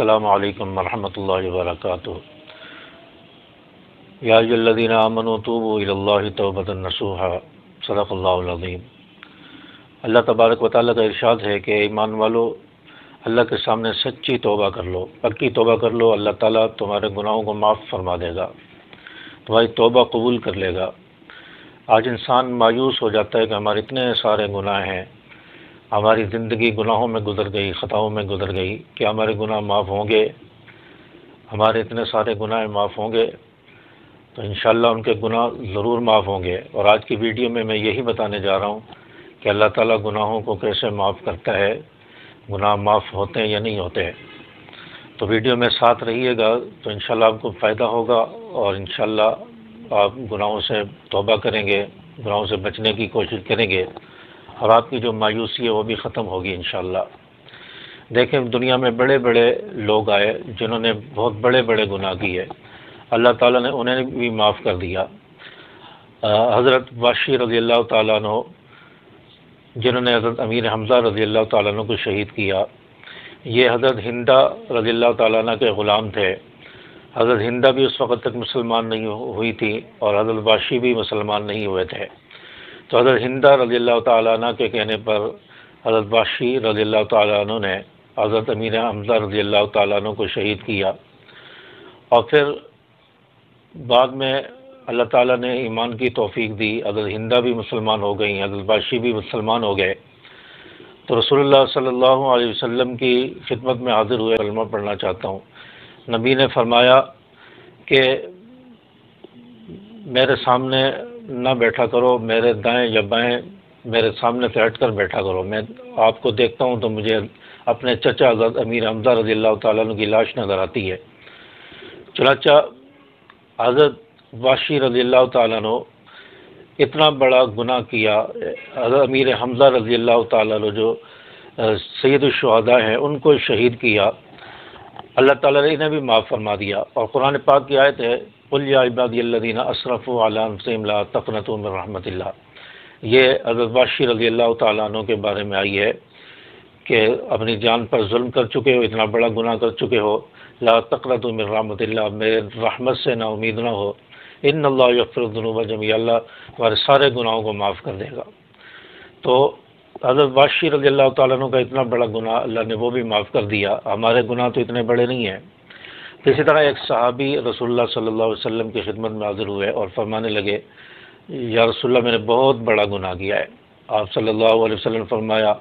السلام علیکم ورحمۃ اللہ وبرکاتہ۔ یا ایھا الذین آمنوا توبوا الی اللہ توبۃ نصوحا، صدق اللہ العظیم۔ اللہ تبارک و تعالیٰ کا ارشاد ہے کہ ایمان والو اللہ کے سامنے سچی توبہ کر لو، پکی توبہ کر لو، اللہ تعالیٰ تمہارے گناہوں کو معاف فرما دے گا، تمہاری توبہ قبول کر لے گا۔ آج انسان مایوس ہو جاتا ہے کہ ہمارے اتنے سارے گناہ ہیں، ہماری زندگی گناہوں میں گزر گئی، خطاؤں میں گزر گئی، کہ ہمارے گناہ معاف ہوں گے، ہمارے اتنے سارے گناہ معاف ہوں گے؟ تو انشاءاللہ ان کے گناہ ضرور معاف ہوں گے۔ اور آج کی ویڈیو میں یہی بتانے جا رہا ہوں کہ اللہ تعالیٰ گناہوں کو کیسے معاف کرتا ہے، گناہ معاف ہوتے ہیں یا نہیں ہوتے ہیں۔ تو ویڈیو میں ساتھ رہیے گا تو انشاءاللہ آپ کو فائدہ ہوگا، اور انشاءاللہ آپ گناہوں سے توبہ کریں گے، گناہوں سے بچنے کی کوشش کریں گے، اور آپ کی جو مایوسی ہے وہ بھی ختم ہوگی انشاءاللہ۔ دیکھیں، دنیا میں بڑے بڑے لوگ آئے جنہوں نے بہت بڑے بڑے گناہ کیے، اللہ تعالیٰ نے انہیں بھی معاف کر دیا۔ حضرت واشی رضی اللہ تعالیٰ عنہ، جنہوں نے حضرت امیر حمزہ رضی اللہ تعالیٰ عنہ کو شہید کیا، یہ حضرت ہندہ رضی اللہ تعالیٰ عنہ کے غلام تھے۔ حضرت ہندہ بھی اس وقت تک مسلمان نہیں ہوئی تھی، اور حضرت واشی بھی مسلمان نہیں ہوئے تھے۔ تو حضرت ہندہ رضی اللہ تعالیٰ عنہ کے کہنے پر حضرت واشی رضی اللہ تعالیٰ عنہ نے حضرت امیر حمزہ رضی اللہ تعالیٰ عنہ کو شہید کیا، اور پھر بعد میں اللہ تعالیٰ نے ایمان کی توفیق دی، حضرت ہندہ بھی مسلمان ہو گئیں، حضرت واشی بھی مسلمان ہو گئے۔ تو رسول اللہ صلی اللہ علیہ وسلم کی خدمت میں حاضر ہوئے، کلمہ پڑھنا چاہتا ہوں۔ نبی نے فرمایا کہ میرے سامنے نہ بیٹھا کرو، میرے دائیں یا بائیں، میرے سامنے سے ہٹ کر بیٹھا کرو، میں آپ کو دیکھتا ہوں تو مجھے اپنے چچا حضرت امیر حمزہ رضی اللہ تعالیٰ عنہ کی لاش نظر آتی ہے۔ چنانچہ حضرت واشی رضی اللہ تعالیٰ عنہ اتنا بڑا گناہ کیا، حضرت امیر حمزہ رضی اللہ تعالیٰ عنہ جو سید الشہداء ہیں ان کو شہید کیا، اللہ تعالیٰ نے انہیں بھی معاف فرما دیا۔ اور قرآن پاک کی آیت ہے، قل یا عبادی الذین اسرفوا علی انفسہم لا تقنطوا من رحمۃ اللہ۔ یہ حضرت واشی رضی اللہ تعالیٰ عنہ کے بارے میں آئی ہے کہ اپنی جان پر ظلم کر چکے ہو، اتنا بڑا گناہ کر چکے ہو، لا تقنطوا من رحمۃ اللہ، میرے رحمت سے نا امید نہ ہو، ان اللہ یغفر الذنوب جميعا، اللہ ہمارے سارے گناہوں کو معاف کر دے گا۔ تو حضرت واشی رضی اللہ تعالیٰ عنہ کا اتنا بڑا گناہ اللہ نے وہ بھی معاف کر دیا، ہمارے گناہ تو اتنے بڑے نہیں ہیں۔ اسی طرح ایک صحابی رسول اللہ صلی اللہ علیہ وسلم کی خدمت میں حاضر ہوئے اور فرمانے لگے، یا رسول اللہ میں نے بہت بڑا گناہ کیا ہے۔ آپ صلی اللہ علیہ وسلم نے فرمایا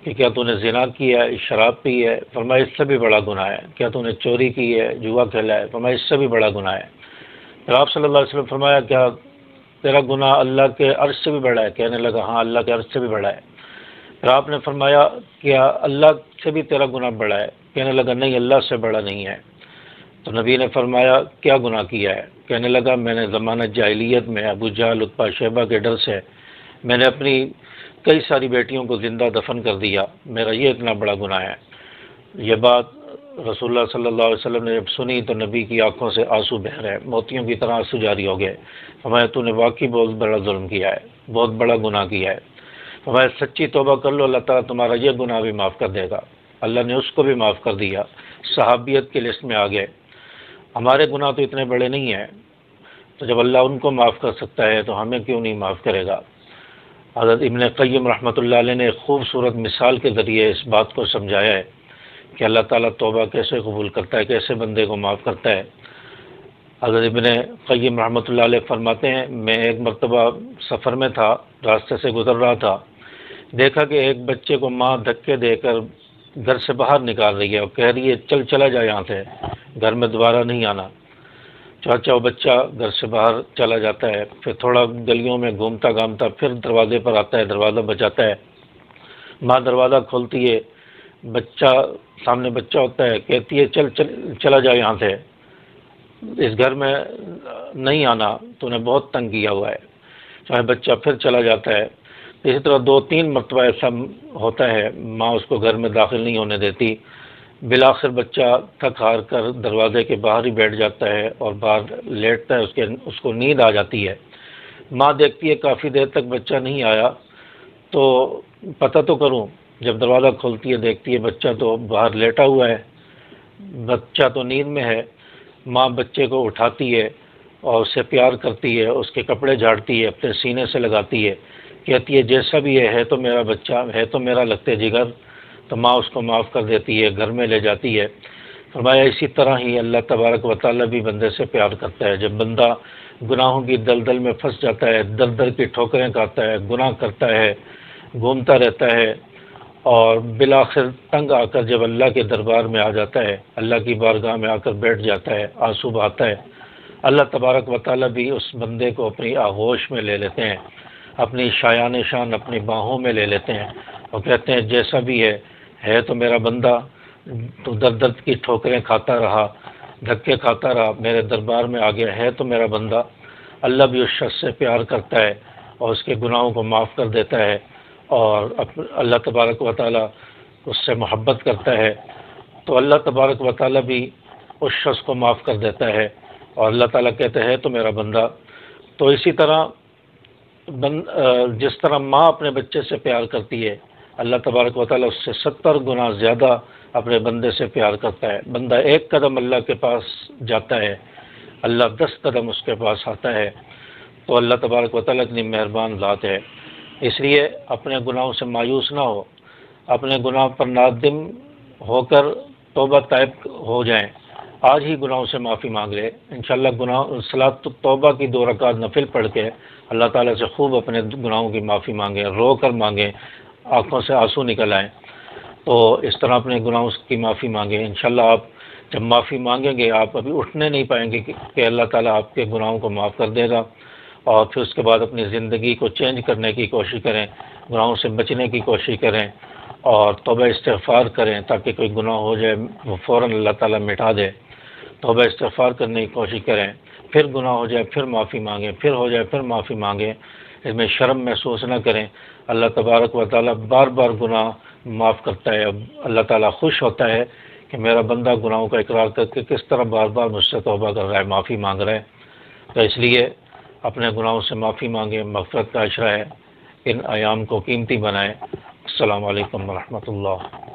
کہ کیا تو نے زنا کیا ہے، شراب پی ہے؟ فرمایا اس سے بھی بڑا گناہ ہے۔ کیا تو نے چوری کی ہے، جوا کھیلا ہے؟ فرمایا اس سے بھی بڑا گناہ ہے۔ پھر آپ صلی اللہ علیہ وسلم فرمایا کیا تیرا گناہ اللہ کے عرش سے بھی بڑا ہے؟ کہنے لگا ہاں، اللہ کے عرش سے بھی بڑا ہے۔ پھر آپ نے فرمایا کیا اللہ سے بھی تیرا گناہ بڑا ہے؟ کہنے لگا نہیں، اللہ سے بڑا نہیں ہے۔ تو نبی نے فرمایا کیا گناہ کیا ہے؟ کہنے لگا میں نے زمانہ جاہلیت میں ابو جہل، عتبہ، شیبہ کے ڈر سے میں نے اپنی کئی ساری بیٹیوں کو زندہ دفن کر دیا، میرا یہ اتنا بڑا گناہ ہے۔ یہ بات رسول اللہ صلی اللہ علیہ وسلم نے جب سنی تو نبی کی آنکھوں سے آنسو بہہ رہے، موتیوں کی طرح آنسو جاری ہو گئے۔ فرمایا تو نے واقعی بہت بڑا ظلم کیا ہے، بہت بڑا گناہ کیا ہے۔ فرمایا سچی توبہ کر لو، اللہ تعالیٰ تمہارا یہ گناہ بھی معاف کر دے گا۔ اللہ نے اس کو بھی معاف کر دیا، صحابیت کی لسٹ میں آ گئے۔ ہمارے گناہ تو اتنے بڑے نہیں ہیں، تو جب اللہ ان کو معاف کر سکتا ہے تو ہمیں کیوں نہیں معاف کرے گا؟ حضرت ابن قیم رحمۃ اللہ علیہ نے ایک خوبصورت مثال کے ذریعے اس بات کو سمجھایا ہے کہ اللہ تعالیٰ توبہ کیسے قبول کرتا ہے، کیسے بندے کو معاف کرتا ہے۔ حضرت ابن قیم رحمۃ اللہ علیہ فرماتے ہیں، میں ایک مرتبہ سفر میں تھا، راستے سے گزر رہا تھا، دیکھا کہ ایک بچے کو ماں دھکے دے کر گھر سے باہر نکال رہی ہے اور کہہ رہی ہے چلا جا یہاں سے، گھر میں دوبارہ نہیں آنا۔ چاچا وہ بچہ گھر سے باہر چلا جاتا ہے، پھر تھوڑا گلیوں میں گھومتا گھامتا پھر دروازے پر آتا ہے، دروازہ بجاتا ہے، ماں دروازہ کھولتی ہے، بچہ سامنے بچہ ہوتا ہے، کہتی ہے چلا جا یہاں سے، اس گھر میں نہیں آنا، تو نے بہت تنگ کیا ہوا ہے۔ چاہے بچہ پھر چلا جاتا ہے، اسی طرح 2-3 مرتبہ ایسا ہوتا ہے، ماں اس کو گھر میں داخل نہیں ہونے دیتی۔ بالآخر بچہ تھک ہار کر دروازے کے باہر ہی بیٹھ جاتا ہے اور باہر لیٹتا ہے، اس کو نیند آ جاتی ہے۔ ماں دیکھتی ہے کافی دیر تک بچہ نہیں آیا، تو پتہ تو کروں، جب دروازہ کھولتی ہے دیکھتی ہے بچہ تو باہر لیٹا ہوا ہے، بچہ تو نیند میں ہے، ماں بچے کو اٹھاتی ہے اور اسے پیار کرتی ہے، اس کے کپڑے جھاڑتی ہے، اپنے سینے سے لگاتی ہے، کہتی ہے جیسا بھی ہے تو میرا بچہ ہے، تو میرا لگتے جگر، تو ماں اس کو معاف کر دیتی ہے، گھر میں لے جاتی ہے۔ فرمایا اسی طرح ہی اللہ تبارک و تعالیٰ بھی بندے سے پیار کرتا ہے۔ جب بندہ گناہوں کی دلدل میں پھنس جاتا ہے، در در کی ٹھوکریں کھاتا ہے، گناہ کرتا ہے، گھومتا رہتا ہے، اور بالآخر تنگ آ کر جب اللہ کے دربار میں آ جاتا ہے، اللہ کی بارگاہ میں آ کر بیٹھ جاتا ہے، آنسو بہاتا ہے، اللہ تبارک و تعالیٰ بھی اس بندے کو اپنی آغوش میں لے لیتے ہیں، اپنی شایان شان اپنی باہوں میں لے لیتے ہیں، اور کہتے ہیں جیسا بھی ہے تو میرا بندہ، تو در درد کی ٹھوکریں کھاتا رہا، دھکے کھاتا رہا، میرے دربار میں آ گیا ہے تو میرا بندہ۔ اللہ بھی اس شخص سے پیار کرتا ہے اور اس کے گناہوں کو معاف کر دیتا ہے، اور اللہ تبارک و تعالیٰ اس سے محبت کرتا ہے، تو اللہ تبارک و تعالیٰ بھی اس شخص کو معاف کر دیتا ہے، اور اللہ تعالیٰ کہتے ہیں تو میرا بندہ۔ تو اسی طرح جس طرح ماں اپنے بچے سے پیار کرتی ہے، اللہ تبارک و تعالیٰ اس سے 70 گنا زیادہ اپنے بندے سے پیار کرتا ہے۔ بندہ ایک قدم اللہ کے پاس جاتا ہے، اللہ 10 قدم اس کے پاس آتا ہے، تو اللہ تبارک و تعالیٰ اتنی مہربان ذات ہے۔ اس لیے اپنے گناہوں سے مایوس نہ ہو، اپنے گناہ پر نادم ہو کر توبہ طائب ہو جائیں، آج ہی گناہوں سے معافی مانگ لے انشاءاللہ۔ صلاۃ توبہ کی 2 رکعت نفل پڑھ کے اللہ تعالیٰ سے خوب اپنے گناہوں کی معافی مانگیں، رو کر مانگیں، آنکھوں سے آنسو نکل آئیں، تو اس طرح اپنے گناہوں کی معافی مانگیں۔ انشاءاللہ آپ جب معافی مانگیں گے، آپ ابھی اٹھنے نہیں پائیں گے کہ اللہ تعالیٰ آپ کے گناہوں کو معاف کر دے گا، اور پھر اس کے بعد اپنی زندگی کو چینج کرنے کی کوشش کریں، گناہوں سے بچنے کی کوشش کریں، اور توبہ استغفار کریں، تاکہ کوئی گناہ ہو جائے وہ فوراً اللہ تعالیٰ مٹا دے۔ توبہ استغفار کرنے کی کوشش کریں، پھر گناہ ہو جائے پھر معافی مانگیں، پھر ہو جائے پھر معافی مانگیں، اس میں شرم محسوس نہ کریں۔ اللہ تبارک و تعالیٰ بار بار گناہ معاف کرتا ہے، اللہ تعالیٰ خوش ہوتا ہے کہ میرا بندہ گناہوں کا اقرار کر کے کس طرح بار بار مجھ سے توبہ کر رہا ہے، معافی مانگ رہا ہے۔ تو اس لیے اپنے گناہوں سے معافی مانگیں، مغفرت کا عشرہ ہے، ان ایام کو قیمتی بنائیں۔ السلام علیکم ورحمۃ اللہ۔